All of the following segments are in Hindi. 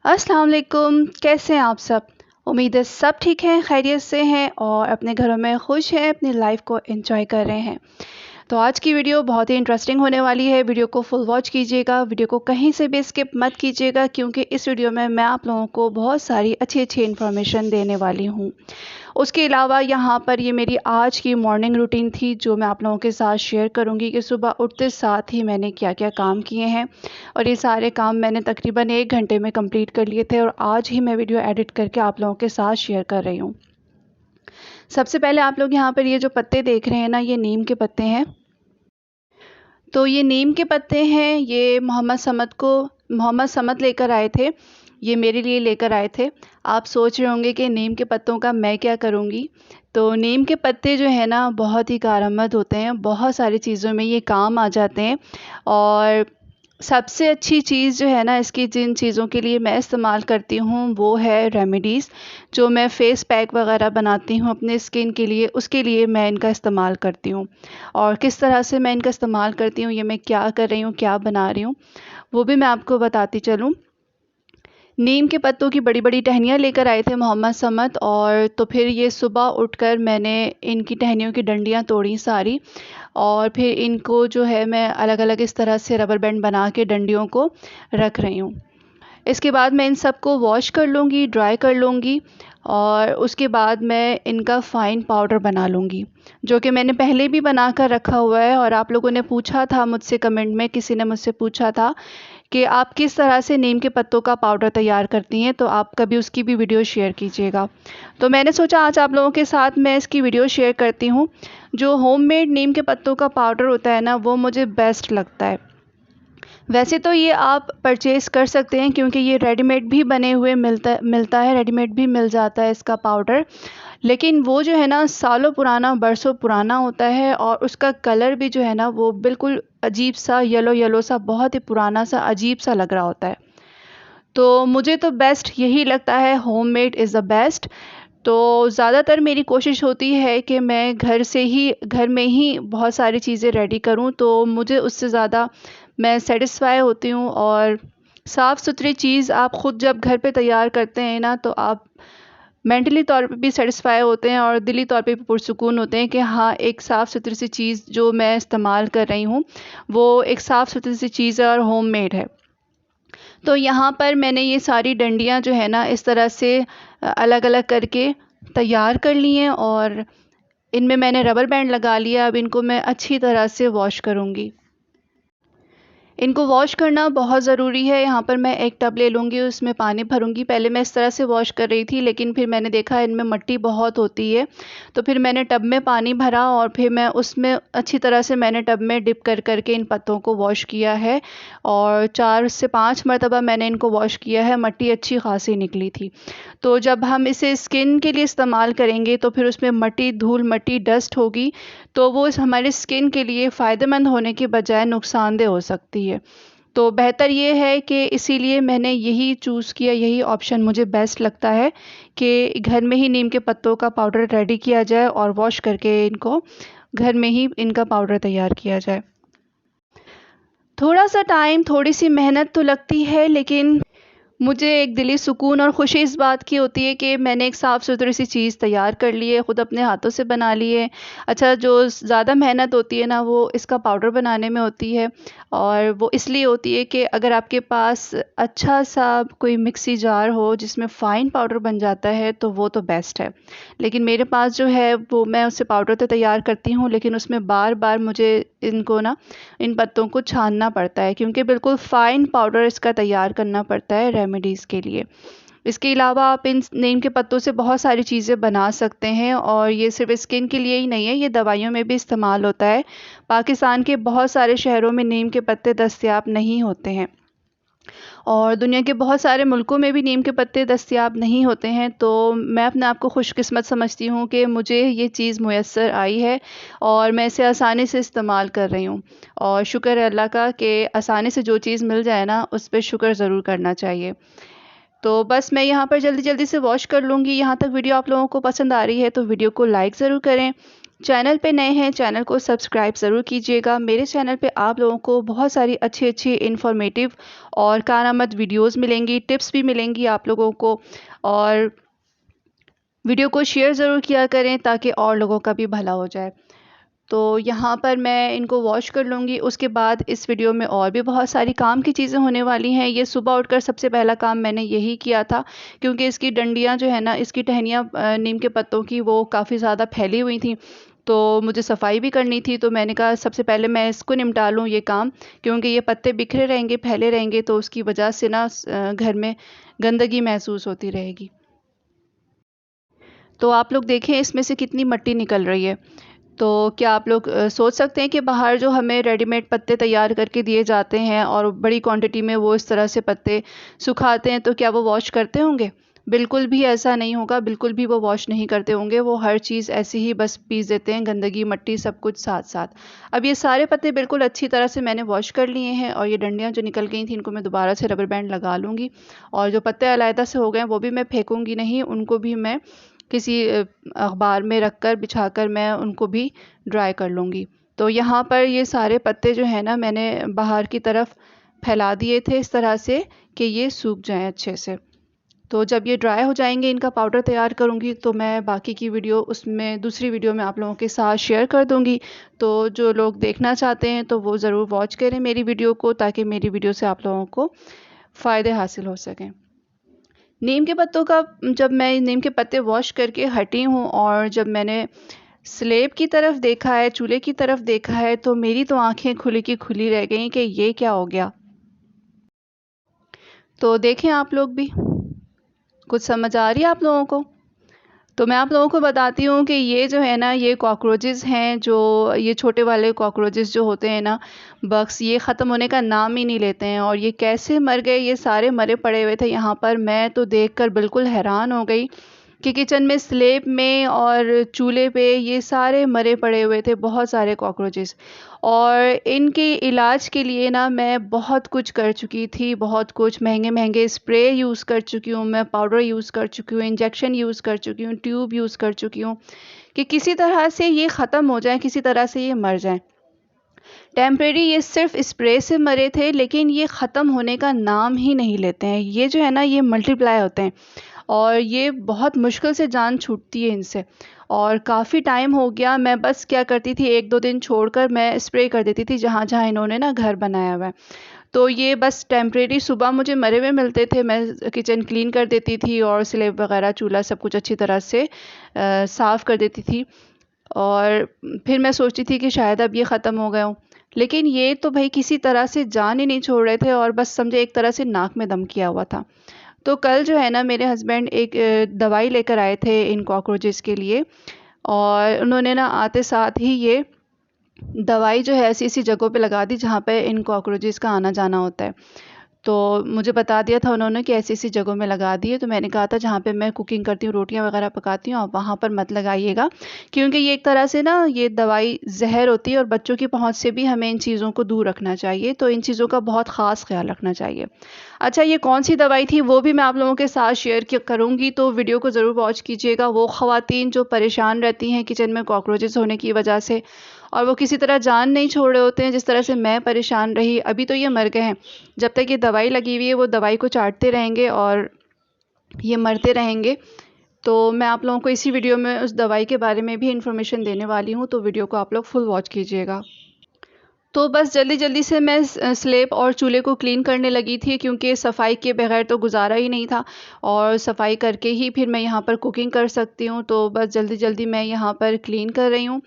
अस्सलाम वालेकुम, कैसे हैं आप सब? उम्मीद है सब ठीक हैं, खैरियत से हैं और अपने घरों में खुश हैं, अपनी लाइफ को एंजॉय कर रहे हैं। तो आज की वीडियो बहुत ही इंटरेस्टिंग होने वाली है। वीडियो को फुल वॉच कीजिएगा, वीडियो को कहीं से भी स्किप मत कीजिएगा क्योंकि इस वीडियो में मैं आप लोगों को बहुत सारी अच्छी इन्फॉर्मेशन देने वाली हूँ। उसके अलावा यहाँ पर ये मेरी आज की मॉर्निंग रूटीन थी जो मैं आप लोगों के साथ शेयर करूँगी कि सुबह उठते साथ ही मैंने क्या-क्या काम किए हैं और ये सारे काम मैंने तकरीबन 1 घंटे में कंप्लीट कर लिए थे और आज ही मैं वीडियो एडिट करके आप लोगों के साथ शेयर कर रही हूँ। सबसे पहले आप लोग यहाँ पर ये जो पत्ते देख रहे हैं ना, ये नीम के पत्ते हैं। तो ये नीम के पत्ते हैं, ये मोहम्मद समद लेकर आए थे। ये मेरे लिए लेकर आए थे। आप सोच रहे होंगे कि नीम के पत्तों का मैं क्या करूँगी? तो नीम के पत्ते जो है ना बहुत ही कारआमद होते हैं, बहुत सारी चीज़ों में ये काम आ जाते हैं और सबसे अच्छी चीज़ जो है ना इसकी जिन चीज़ों के लिए मैं इस्तेमाल करती हूँ वो है रेमेडीज़। जो मैं फ़ेस पैक वगैरह बनाती हूँ अपने स्किन के लिए, उसके लिए मैं इनका इस्तेमाल करती हूँ। और किस तरह से मैं इनका इस्तेमाल करती हूँ, ये मैं क्या कर रही हूँ, क्या बना रही हूँ, वो भी मैं आपको बताती चलूँ। नीम के पत्तों की बड़ी-बड़ी टहनियाँ लेकर आए थे मोहम्मद समद और तो फिर ये सुबह उठकर मैंने इनकी टहनियों की डंडियाँ तोड़ी सारी और फिर इनको जो है मैं अलग-अलग इस तरह से रबर बैंड बना के डंडियों को रख रही हूँ। इसके बाद मैं इन सबको वॉश कर लूँगी, ड्राई कर लूँगी और उसके बाद मैं इनका फ़ाइन पाउडर बना लूँगी, जो कि मैंने पहले भी बना कर रखा हुआ है। और आप लोगों ने पूछा था मुझसे कमेंट में, किसी ने मुझसे पूछा था कि आप किस तरह से नीम के पत्तों का पाउडर तैयार करती हैं, तो आप कभी उसकी भी वीडियो शेयर कीजिएगा। तो मैंने सोचा आज आप लोगों के साथ मैं इसकी वीडियो शेयर करती हूँ। जो होममेड नीम के पत्तों का पाउडर होता है ना, वो मुझे बेस्ट लगता है। वैसे तो ये आप परचेज़ कर सकते हैं क्योंकि ये रेडीमेड भी बने हुए मिलता है, रेडीमेड भी मिल जाता है इसका पाउडर। लेकिन वो जो है ना सालों पुराना, बरसों पुराना होता है और उसका कलर भी जो है ना वो बिल्कुल अजीब-सा येलो सा, बहुत ही पुराना-सा, अजीब-सा लग रहा होता है। तो मुझे तो बेस्ट यही लगता है, होममेड इज़ द बेस्ट। तो ज़्यादातर मेरी कोशिश होती है कि मैं घर में ही बहुत सारी चीज़ें रेडी करूँ, तो मुझे उससे ज़्यादा मैं सैटिस्फ़ाई होती हूँ। और साफ़-सुथरी चीज़ आप ख़ुद जब घर पे तैयार करते हैं ना, तो आप मेंटली तौर पे भी सैटिस्फ़ाई होते हैं और दिली तौर पे भी पुरसुकून होते हैं कि हाँ, एक साफ़-सुथरी सी चीज़ जो मैं इस्तेमाल कर रही हूँ, वो एक साफ़-सुथरी सी चीज़ है और होममेड है। तो यहाँ पर मैंने ये सारी डंडियाँ जो है ना इस तरह से अलग-अलग करके तैयार कर ली हैं और इनमें मैंने रबर बैंड लगा लिया। अब इनको मैं अच्छी तरह से वॉश करूँगी। इनको वॉश करना बहुत ज़रूरी है। यहाँ पर मैं एक टब ले लूँगी, उसमें पानी भरूँगी। पहले मैं इस तरह से वॉश कर रही थी, लेकिन फिर मैंने देखा इनमें मिट्टी बहुत होती है, तो फिर मैंने टब में पानी भरा और फिर मैं उसमें अच्छी तरह से मैंने टब में डिप कर के इन पत्तों को वॉश किया है और 4 से 5 मरतबा मैंने इनको वॉश किया है। मिट्टी अच्छी खासी निकली थी। तो जब हम इसे स्किन के लिए इस्तेमाल करेंगे तो फिर उसमें मिट्टी, धूल मिट्टी, डस्ट होगी, तो वो हमारे स्किन के लिए फ़ायदेमंद होने के बजाय नुकसानदेह हो सकती है। तो बेहतर ये है कि इसीलिए मैंने यही चूज़ किया, यही ऑप्शन मुझे बेस्ट लगता है कि घर में ही नीम के पत्तों का पाउडर रेडी किया जाए और वॉश करके इनको घर में ही इनका पाउडर तैयार किया जाए। थोड़ा-सा टाइम, थोड़ी-सी मेहनत तो लगती है, लेकिन मुझे एक दिली सुकून और खुशी इस बात की होती है कि मैंने एक साफ़-सुथरी सी चीज़ तैयार कर ली है, ख़ुद अपने हाथों से बना ली है। अच्छा, जो ज़्यादा मेहनत होती है ना, वो इसका पाउडर बनाने में होती है और वो इसलिए होती है कि अगर आपके पास अच्छा-सा कोई मिक्सी जार हो जिसमें फ़ाइन पाउडर बन जाता है, तो वो तो बेस्ट है। लेकिन मेरे पास जो है वो मैं उससे पाउडर तो तैयार करती हूँ, लेकिन उसमें बार-बार मुझे इनको ना इन पत्तों को छानना पड़ता है क्योंकि बिल्कुल फ़ाइन पाउडर इसका तैयार करना पड़ता है रेमेडीज़ के लिए। इसके अलावा आप इन नीम के पत्तों से बहुत सारी चीज़ें बना सकते हैं और ये सिर्फ़ स्किन के लिए ही नहीं है, ये दवाइयों में भी इस्तेमाल होता है। पाकिस्तान के बहुत सारे शहरों में नीम के पत्ते दस्तयाब नहीं होते हैं और दुनिया के बहुत सारे मुल्कों में भी नीम के पत्ते दस्तयाब नहीं होते हैं। तो मैं अपने आप को खुशकिस्मत समझती हूँ कि मुझे ये चीज़ मुयस्सर आई है और मैं इसे आसानी से इस्तेमाल कर रही हूँ और शुक्र है अल्लाह का कि आसानी से जो चीज़ मिल जाए ना, उस पे शुक्र ज़रूर करना चाहिए। तो बस मैं यहाँ पर जल्दी-जल्दी से वॉश कर लूँगी। यहाँ तक वीडियो आप लोगों को पसंद आ रही है तो वीडियो को लाइक ज़रूर करें, चैनल पे नए हैं, चैनल को सब्सक्राइब ज़रूर कीजिएगा। मेरे चैनल पे आप लोगों को बहुत सारी अच्छी अच्छी इन्फॉर्मेटिव और कारआमद वीडियोस मिलेंगी, टिप्स भी मिलेंगी आप लोगों को। और वीडियो को शेयर ज़रूर किया करें ताकि और लोगों का भी भला हो जाए। तो यहाँ पर मैं इनको वॉश कर लूँगी। उसके बाद इस वीडियो में और भी बहुत सारी काम की चीज़ें होने वाली हैं। ये सुबह उठकर सबसे पहला काम मैंने यही किया था, क्योंकि इसकी डंडियाँ जो है ना, इसकी टहनियाँ नीम के पत्तों की वो काफ़ी ज़्यादा फैली हुई थी, तो मुझे सफाई भी करनी थी। तो मैंने कहा सबसे पहले मैं इसको निपटा लूँ ये काम, क्योंकि ये पत्ते बिखरे रहेंगे, फैले रहेंगे, तो उसकी वजह से ना घर में गंदगी महसूस होती रहेगी। तो आप लोग देखें इसमें से कितनी मिट्टी निकल रही है। तो क्या आप लोग सोच सकते हैं कि बाहर जो हमें रेडीमेड पत्ते तैयार करके दिए जाते हैं और बड़ी क्वांटिटी में वो इस तरह से पत्ते सुखाते हैं, तो क्या वो वॉश करते होंगे? बिल्कुल भी ऐसा नहीं होगा, बिल्कुल भी वो वॉश नहीं करते होंगे। वो हर चीज़ ऐसे ही बस पीस देते हैं, गंदगी, मिट्टी सब कुछ साथ साथ। अब ये सारे पत्ते बिल्कुल अच्छी तरह से मैंने वॉश कर लिए हैं, और ये डंडियाँ जो निकल गई थी इनको मैं दोबारा से रबर बैंड लगा लूँगी। और जो पत्ते अलहदा से हो गए हैं वो भी मैं फेंकूँगी नहीं, उनको भी मैं किसी अखबार में रख कर, बिछा कर मैं उनको भी ड्राई कर लूँगी। तो यहाँ पर ये सारे पत्ते जो है ना, मैंने बाहर की तरफ फैला दिए थे इस तरह से कि ये सूख जाएं अच्छे से। तो जब ये ड्राई हो जाएंगे, इनका पाउडर तैयार करूँगी, तो मैं बाकी की वीडियो उसमें दूसरी वीडियो में आप लोगों के साथ शेयर कर दूँगी। तो जो लोग देखना चाहते हैं तो वो ज़रूर वॉच करें मेरी वीडियो को, ताकि मेरी वीडियो से आप लोगों को फ़ायदे हासिल हो सकें। नीम के पत्तों का, जब मैं नीम के पत्ते वॉश करके हटी हूँ और जब मैंने स्लेब की तरफ देखा है, चूल्हे की तरफ देखा है, तो मेरी तो आंखें खुली की खुली रह गई कि ये क्या हो गया। तो देखें आप लोग भी, कुछ समझ आ रही है आप लोगों को? तो मैं आप लोगों को बताती हूँ कि ये जो है ना, ये कॉकरोचेस हैं, जो ये छोटे वाले कॉकरोचेस जो होते हैं ना, बग्स, ये ख़त्म होने का नाम ही नहीं लेते हैं। और ये कैसे मर गए, ये सारे मरे पड़े हुए थे यहाँ पर। मैं तो देखकर बिल्कुल हैरान हो गई कि किचन में, स्लेब में और चूल्हे पे ये सारे मरे पड़े हुए थे, बहुत सारे कॉकरोचेस। और इनके इलाज के लिए ना मैं बहुत कुछ कर चुकी थी, बहुत कुछ महंगे महंगे स्प्रे यूज़ कर चुकी हूँ, मैं पाउडर यूज़ कर चुकी हूँ, इंजेक्शन यूज़ कर चुकी हूँ, ट्यूब यूज़ कर चुकी हूँ, कि किसी तरह से ये ख़त्म हो जाए, किसी तरह से ये मर जाए। टेम्परेरी ये सिर्फ स्प्रे से मरे थे, लेकिन ये ख़त्म होने का नाम ही नहीं लेते हैं। ये जो है ना, ये मल्टीप्लाई होते हैं और ये बहुत मुश्किल से जान छूटती है इनसे। और काफ़ी टाइम हो गया, मैं बस क्या करती थी, 1-2 दिन छोड़कर मैं स्प्रे कर देती थी जहाँ जहाँ इन्होंने ना घर बनाया हुआ है। तो ये बस टेम्परेरी सुबह मुझे मरे हुए मिलते थे, मैं किचन क्लीन कर देती थी और स्लेब वगैरह, चूल्हा, सब कुछ अच्छी तरह से साफ़ कर देती थी। और फिर मैं सोचती थी कि शायद अब ये ख़त्म हो गए हों, लेकिन ये तो भाई किसी तरह से जान ही नहीं छोड़ रहे थे, और बस समझे एक तरह से नाक में दम किया हुआ था। तो कल जो है ना, मेरे हस्बैंड एक दवाई लेकर आए थे इन कॉकरोचेस के लिए, और उन्होंने ना आते साथ ही ये दवाई जो है ऐसी ऐसी जगहों पे लगा दी जहाँ पे इन कॉकरोचेस का आना जाना होता है। तो मुझे बता दिया था उन्होंने कि ऐसी ऐसी जगहों में लगा दिए। तो मैंने कहा था जहाँ पे मैं कुकिंग करती हूँ, रोटियाँ वगैरह पकाती हूँ, आप वहाँ पर मत लगाइएगा, क्योंकि ये एक तरह से ना, ये दवाई जहर होती है और बच्चों की पहुँच से भी हमें इन चीज़ों को दूर रखना चाहिए। तो इन चीज़ों का बहुत ख़ास ख्याल रखना चाहिए। अच्छा, ये कौन सी दवाई थी वो भी मैं आप लोगों के साथ शेयर करूँगी, तो वीडियो को ज़रूर वॉच कीजिएगा। वो ख़वातीन जो परेशान रहती हैं किचन में कॉकरोचेस होने की वजह से, और वो किसी तरह जान नहीं छोड़ रहे होते हैं, जिस तरह से मैं परेशान रही। अभी तो ये मर गए हैं, जब तक ये दवाई लगी हुई है वो दवाई को चाटते रहेंगे और ये मरते रहेंगे। तो मैं आप लोगों को इसी वीडियो में उस दवाई के बारे में भी इंफॉर्मेशन देने वाली हूँ, तो वीडियो को आप लोग फुल वॉच कीजिएगा। तो बस जल्दी जल्दी से मैं स्लेब और चूल्हे को क्लीन करने लगी थी, क्योंकि सफाई के बगैर तो गुजारा ही नहीं था, और सफाई करके ही फिर मैं यहाँ पर कुकिंग कर सकती हूँ। तो बस जल्दी जल्दी मैं यहाँ पर क्लीन कर रही हूँ।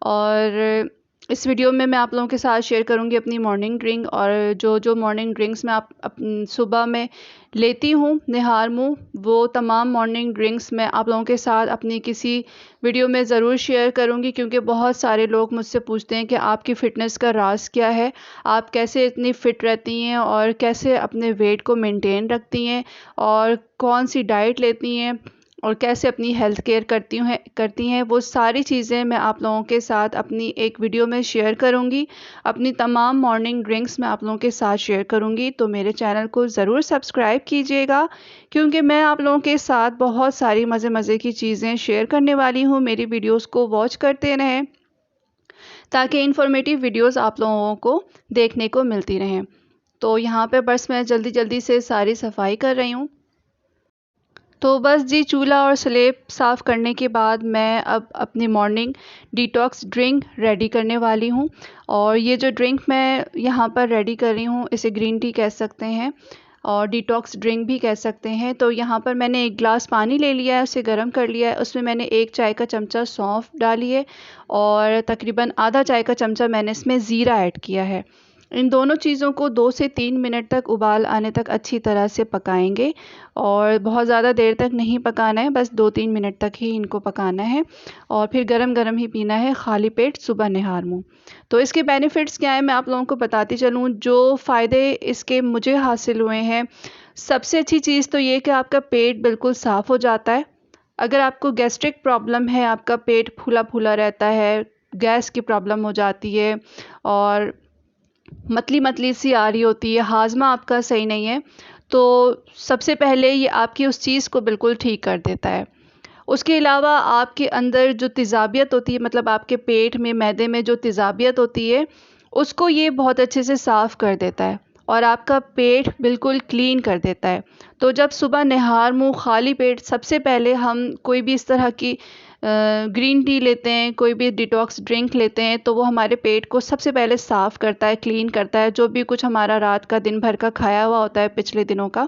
और इस वीडियो में मैं आप लोगों के साथ शेयर करूँगी अपनी मॉर्निंग ड्रिंक, और जो जो मॉर्निंग ड्रिंक्स मैं सुबह में लेती हूँ निहार मुँह, वो तमाम मॉर्निंग ड्रिंक्स मैं आप लोगों के साथ अपनी किसी वीडियो में ज़रूर शेयर करूँगी, क्योंकि बहुत सारे लोग मुझसे पूछते हैं कि आपकी फ़िटनेस का राज क्या है, आप कैसे इतनी फ़िट रहती हैं और कैसे अपने वेट को मेंटेन रखती हैं और कौन सी डाइट लेती हैं। और कैसे अपनी हेल्थ केयर करती हैं वो सारी चीज़ें मैं आप लोगों के साथ अपनी एक वीडियो में शेयर करूंगी। अपनी तमाम मॉर्निंग ड्रिंक्स मैं आप लोगों के साथ शेयर करूंगी, तो मेरे चैनल को ज़रूर सब्सक्राइब कीजिएगा, क्योंकि मैं आप लोगों के साथ बहुत सारी मज़े की चीज़ें शेयर करने वाली हूँ। मेरी वीडियोज़ को वॉच करते रहें ताकि इन्फॉर्मेटिव वीडियोज़ आप लोगों को देखने को मिलती रहें। तो यहाँ पे बस मैं जल्दी से सारी सफाई कर रही हूँ। तो बस जी, चूल्हा और स्लेब साफ़ करने के बाद मैं अब अपनी मॉर्निंग डिटॉक्स ड्रिंक रेडी करने वाली हूँ। और ये जो ड्रिंक मैं यहाँ पर रेडी कर रही हूँ, इसे ग्रीन टी कह सकते हैं और डिटॉक्स ड्रिंक भी कह सकते हैं। तो यहाँ पर मैंने 1 गिलास पानी ले लिया है, उसे गर्म कर लिया है। उसमें मैंने 1 चाय का चमचा सौंफ डाली है और तकरीबन आधा चाय का चमचा मैंने इसमें ज़ीरा ऐड किया है। इन दोनों चीज़ों को 2 से 3 मिनट तक उबाल आने तक अच्छी तरह से पकाएंगे और बहुत ज़्यादा देर तक नहीं पकाना है, बस 2-3 मिनट तक ही इनको पकाना है और फिर गरम गरम ही पीना है, खाली पेट सुबह निहार मुँह। तो इसके बेनिफिट्स क्या हैं मैं आप लोगों को बताती चलूँ। जो फ़ायदे इसके मुझे हासिल हुए हैं, सबसे अच्छी चीज़ तो ये कि आपका पेट बिल्कुल साफ़ हो जाता है। अगर आपको गैस्ट्रिक प्रॉब्लम है, आपका पेट फूला फूला रहता है, गैस की प्रॉब्लम हो जाती है और मतली सी आ रही होती है, हाजमा आपका सही नहीं है, तो सबसे पहले ये आपकी उस चीज़ को बिल्कुल ठीक कर देता है। उसके अलावा आपके अंदर जो तेज़ाबियत होती है, मतलब आपके पेट में मैदे में जो तेज़ाबियत होती है, उसको ये बहुत अच्छे से साफ़ कर देता है और आपका पेट बिल्कुल क्लीन कर देता है। तो जब सुबह निहार मुँह खाली पेट सबसे पहले हम कोई भी इस तरह की ग्रीन टी लेते हैं, कोई भी डिटॉक्स ड्रिंक लेते हैं, तो वो हमारे पेट को सबसे पहले साफ़ करता है, क्लीन करता है। जो भी कुछ हमारा रात का दिन भर का खाया हुआ होता है पिछले दिनों का,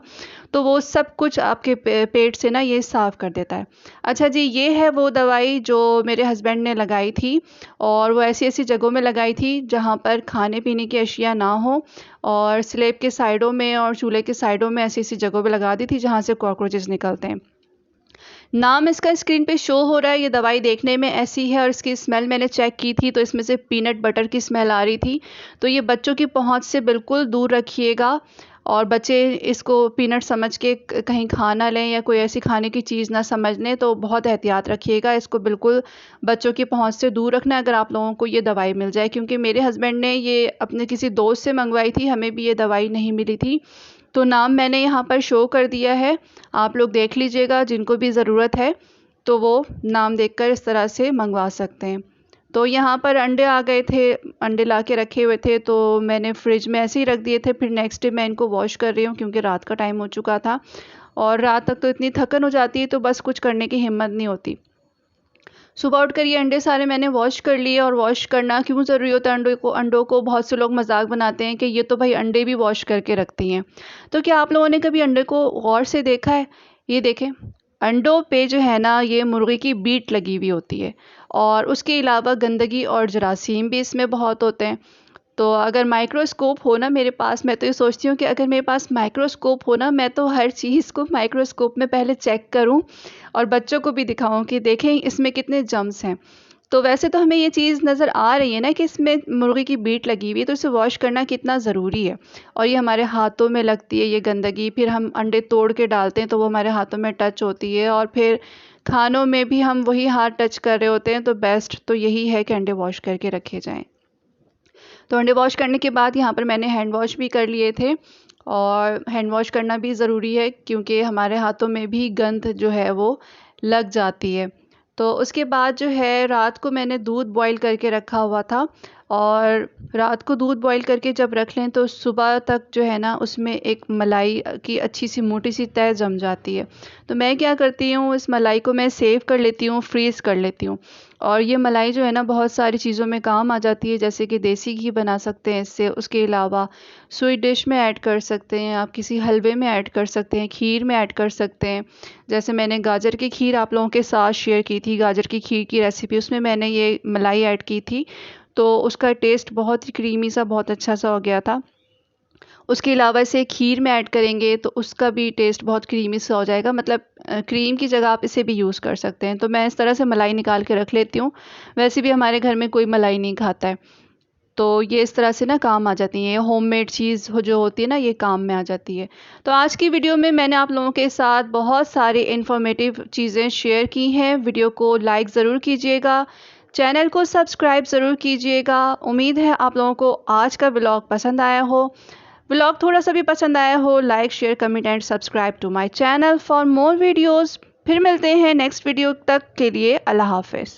तो वो सब कुछ आपके पेट से ना ये साफ़ कर देता है। अच्छा जी, ये है वो दवाई जो मेरे हस्बैंड ने लगाई थी और वो ऐसी जगहों में लगाई थी जहाँ पर खाने पीने की अशिया ना हो, और स्लेब के साइडों में और चूल्हे के साइडों में ऐसी जगहों पे लगा दी थी जहाँ से कॉकरोचेस निकलते हैं। नाम इसका स्क्रीन पे शो हो रहा है, ये दवाई देखने में ऐसी है और इसकी स्मेल मैंने चेक की थी तो इसमें से पीनट बटर की स्मेल आ रही थी। तो ये बच्चों की पहुंच से बिल्कुल दूर रखिएगा और बच्चे इसको पीनट समझ के कहीं खा ना लें या कोई ऐसी खाने की चीज़ ना समझ लें, तो बहुत एहतियात रखिएगा। इसको बिल्कुल बच्चों की पहुंच से दूर रखना है अगर आप लोगों को ये दवाई मिल जाए, क्योंकि मेरे हस्बैंड ने ये अपने किसी दोस्त से मंगवाई थी, हमें भी ये दवाई नहीं मिली थी। तो नाम मैंने यहाँ पर शो कर दिया है, आप लोग देख लीजिएगा, जिनको भी ज़रूरत है तो वो नाम देखकर इस तरह से मंगवा सकते हैं। तो यहाँ पर अंडे आ गए थे, अंडे ला के रखे हुए थे तो मैंने फ्रिज में ऐसे ही रख दिए थे। फिर नेक्स्ट डे मैं इनको वॉश कर रही हूँ क्योंकि रात का टाइम हो चुका था और रात तक तो इतनी थकन हो जाती है तो बस कुछ करने की हिम्मत नहीं होती। सुबह उठकर ये अंडे सारे मैंने वॉश कर लिए। और वॉश करना क्यों ज़रूरी होता है अंडों को बहुत से लोग मजाक बनाते हैं कि ये तो भाई अंडे भी वॉश करके रखती हैं। तो क्या आप लोगों ने कभी अंडे को गौर से देखा है? ये देखें, अंडों पे जो है ना ये मुर्गी की बीट लगी हुई होती है और उसके अलावा गंदगी और जरासीम भी इसमें बहुत होते हैं। तो अगर माइक्रोस्कोप हो ना मेरे पास, मैं तो ये सोचती हूँ कि अगर मेरे पास माइक्रोस्कोप हो ना, मैं तो हर चीज़ को माइक्रोस्कोप में पहले चेक करूँ और बच्चों को भी दिखाऊं कि देखें इसमें कितने जर्म्स हैं। तो वैसे तो हमें ये चीज़ नज़र आ रही है ना कि इसमें मुर्गी की बीट लगी हुई है, तो इसे वॉश करना कितना ज़रूरी है। और ये हमारे हाथों में लगती है ये गंदगी, फिर हम अंडे तोड़ के डालते हैं तो वो हमारे हाथों में टच होती है और फिर खानों में भी हम वही हाथ टच कर रहे होते हैं। तो बेस्ट तो यही है कि अंडे वॉश करके रखे जाएँ। तो अंडे वॉश करने के बाद यहाँ पर मैंने हैंड वॉश भी कर लिए थे और हैंड वॉश करना भी ज़रूरी है क्योंकि हमारे हाथों में भी गंध जो है वो लग जाती है। तो उसके बाद जो है रात को मैंने दूध बॉईल करके रखा हुआ था और रात को दूध बॉईल करके जब रख लें तो सुबह तक जो है ना उसमें एक मलाई की अच्छी सी मोटी सी तह जम जाती है। तो मैं क्या करती हूँ, इस मलाई को मैं सेव कर लेती हूँ, फ्रीज़ कर लेती हूँ। और ये मलाई जो है ना बहुत सारी चीज़ों में काम आ जाती है, जैसे कि देसी घी बना सकते हैं इससे। उसके अलावा स्वीट डिश में ऐड कर सकते हैं, आप किसी हलवे में ऐड कर सकते हैं, खीर में ऐड कर सकते हैं। जैसे मैंने गाजर की खीर आप लोगों के साथ शेयर की थी, गाजर की खीर की रेसिपी, उसमें मैंने ये मलाई ऐड की थी तो उसका टेस्ट बहुत ही क्रीमी सा, बहुत अच्छा सा हो गया था। उसके अलावा इसे खीर में ऐड करेंगे तो उसका भी टेस्ट बहुत क्रीमी सा हो जाएगा, मतलब क्रीम की जगह आप इसे भी यूज़ कर सकते हैं। तो मैं इस तरह से मलाई निकाल के रख लेती हूँ, वैसे भी हमारे घर में कोई मलाई नहीं खाता है। तो ये इस तरह से ना काम आ जाती हैं, होममेड चीज़ जो होती है ना ये काम में आ जाती है। तो आज की वीडियो में मैंने आप लोगों के साथ बहुत सारी इन्फॉर्मेटिव चीज़ें शेयर की हैं। वीडियो को लाइक ज़रूर कीजिएगा, चैनल को सब्सक्राइब ज़रूर कीजिएगा। उम्मीद है आप लोगों को आज का व्लॉग पसंद आया हो। व्लॉग थोड़ा सा भी पसंद आया हो, like share comment and subscribe to my channel for more videos. फिर मिलते हैं नेक्स्ट वीडियो, तक के लिए अल्लाह हाफिज़।